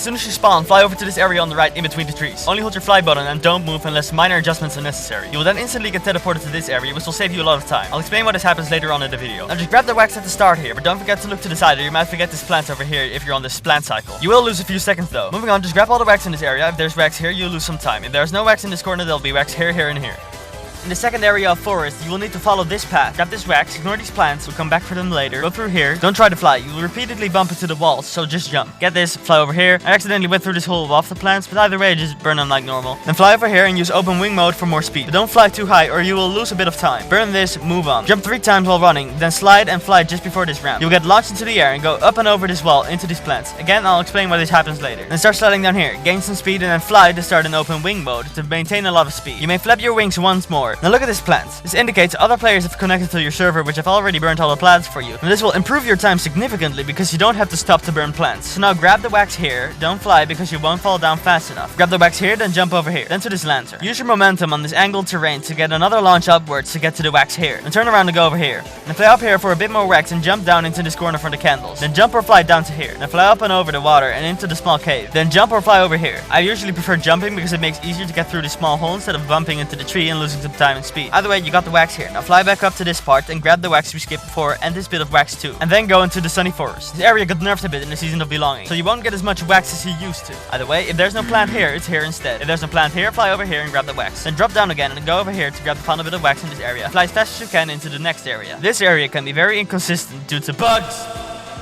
As soon as you spawn, fly over to this area on the right in between the trees. Only hold your fly button and don't move unless minor adjustments are necessary. You will then instantly get teleported to this area, which will save you a lot of time. I'll explain why this happens later on in the video. Now just grab the wax at the start here, but don't forget to look to the side or you might forget this plant over here if you're on this plant cycle. You will lose a few seconds though. Moving on, just grab all the wax in this area. If there's wax here, you'll lose some time. If there's no wax in this corner, there'll be wax here, here, and here. In the second area of forest, you will need to follow this path. Grab this wax, ignore these plants, we'll come back for them later. Go through here. Don't try to fly, you will repeatedly bump into the walls, so just jump. Get this, fly over here. I accidentally went through this hole off the plants, but either way, just burn them like normal. Then fly over here and use open wing mode for more speed. But don't fly too high or you will lose a bit of time. Burn this, move on. Jump 3 times while running, then slide and fly just before this ramp. You'll get launched into the air and go up and over this wall into these plants. Again, I'll explain why this happens later. Then start sliding down here, gain some speed and then fly to start in open wing mode to maintain a lot of speed. You may flap your wings once more. Now look at this plant. This indicates other players have connected to your server which have already burnt all the plants for you. And this will improve your time significantly because you don't have to stop to burn plants. So now grab the wax here, don't fly because you won't fall down fast enough. Grab the wax here, then jump over here, then to this lantern. Use your momentum on this angled terrain to get another launch upwards to get to the wax here. Then turn around and go over here. Then fly up here for a bit more wax and jump down into this corner for the candles. Then jump or fly down to here. Then fly up and over the water and into the small cave. Then jump or fly over here. I usually prefer jumping because it makes it easier to get through the small hole instead of bumping into the tree and losing some time and speed. Either way, you got the wax here. Now fly back up to this part and grab the wax we skipped before and this bit of wax too. And then go into the sunny forest. This area got nerfed a bit in the season of belonging, so you won't get as much wax as you used to. Either way, if there's no plant here, it's here instead. If there's no plant here, fly over here and grab the wax. Then drop down again and go over here to grab the final bit of wax in this area. Fly as fast as you can into the next area. This area can be very inconsistent due to bugs,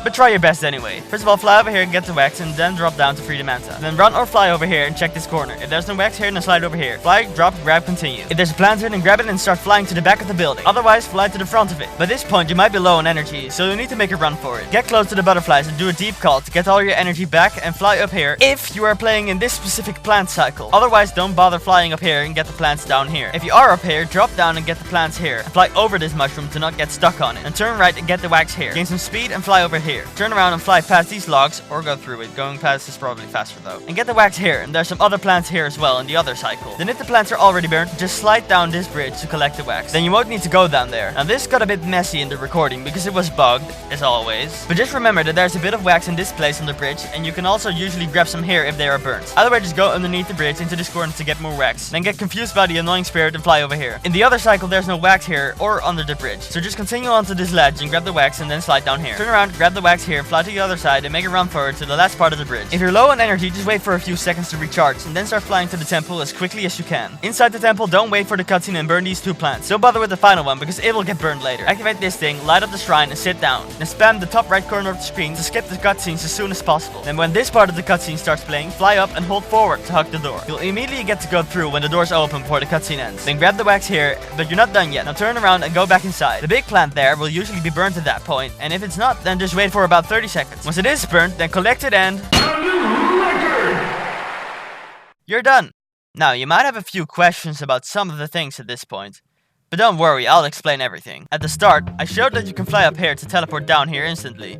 but try your best anyway. First of all, fly over here and get the wax and then drop down to free the manta. Then run or fly over here and check this corner. If there's no wax here, then slide over here. Fly, drop, grab, continue. If there's a plant here, then grab it and start flying to the back of the building. Otherwise, fly to the front of it. By this point, you might be low on energy, so you need to make a run for it. Get close to the butterflies and do a deep call to get all your energy back and fly up here if you are playing in this specific plant cycle. Otherwise, don't bother flying up here and get the plants down here. If you are up here, drop down and get the plants here. And fly over this mushroom to not get stuck on it. And turn right and get the wax here. Gain some speed and fly over here. Turn around and fly past these logs or go through it. Going past is probably faster though. And get the wax here, and there's some other plants here as well in the other cycle. Then if the plants are already burnt, just slide down this bridge to collect the wax. Then you won't need to go down there. Now this got a bit messy in the recording because it was bugged, as always. But just remember that there's a bit of wax in this place on the bridge, and you can also usually grab some here if they are burnt. Either way, just go underneath the bridge into this corner to get more wax. Then get confused by the annoying spirit and fly over here. In the other cycle, there's no wax here or under the bridge. So just continue onto this ledge and grab the wax and then slide down here. Turn around, grab the wax here, fly to the other side and make a run forward to the last part of the bridge. If you're low on energy, just wait for a few seconds to recharge and then start flying to the temple as quickly as you can. Inside the temple, don't wait for the cutscene and burn these 2 plants. Don't bother with the final one because it will get burned later. Activate this thing, light up the shrine and sit down. Then spam the top right corner of the screen to skip the cutscenes as soon as possible. Then when this part of the cutscene starts playing, fly up and hold forward to hug the door. You'll immediately get to go through when the doors open before the cutscene ends. Then grab the wax here, but you're not done yet. Now turn around and go back inside. The big plant there will usually be burnt at that point, and if it's not, then just wait for about 30 seconds. Once it is burnt, then collect it and you're done. Now, you might have a few questions about some of the things at this point, but don't worry, I'll explain everything. At the start, I showed that you can fly up here to teleport down here instantly.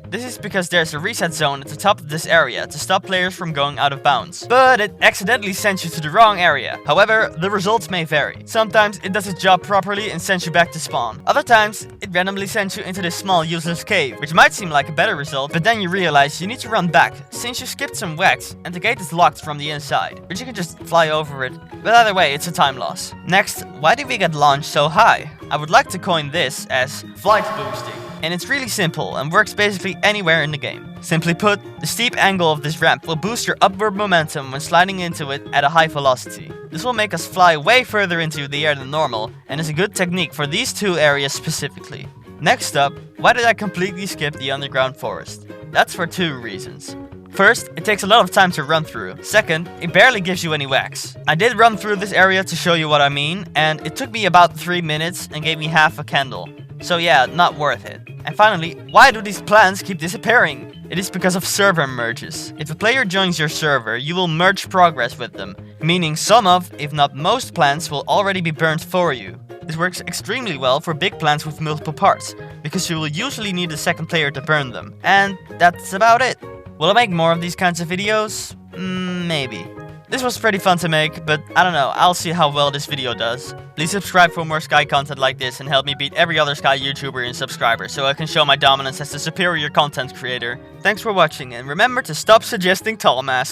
This is because there's a reset zone at the top of this area to stop players from going out of bounds. But it accidentally sends you to the wrong area. However, the results may vary. Sometimes it does its job properly and sends you back to spawn. Other times, it randomly sends you into this small useless cave, which might seem like a better result, but then you realize you need to run back, since you skipped some wax, and the gate is locked from the inside. But you can just fly over it. But either way, it's a time loss. Next, why did we get launched so high? I would like to coin this as flight boosting. And it's really simple and works basically anywhere in the game. Simply put, the steep angle of this ramp will boost your upward momentum when sliding into it at a high velocity. This will make us fly way further into the air than normal, and is a good technique for these 2 areas specifically. Next up, why did I completely skip the underground forest? That's for 2 reasons. First, it takes a lot of time to run through. Second, it barely gives you any wax. I did run through this area to show you what I mean, and it took me about 3 minutes and gave me half a candle. So yeah, not worth it. And finally, why do these plants keep disappearing? It is because of server merges. If a player joins your server, you will merge progress with them, meaning some of, if not most plants will already be burnt for you. This works extremely well for big plants with multiple parts, because you will usually need a second player to burn them. And that's about it. Will I make more of these kinds of videos? Maybe. This was pretty fun to make, but I don't know, I'll see how well this video does. Please subscribe for more Sky content like this and help me beat every other Sky YouTuber in subscribers so I can show my dominance as the superior content creator. Thanks for watching and remember to stop suggesting tall mask.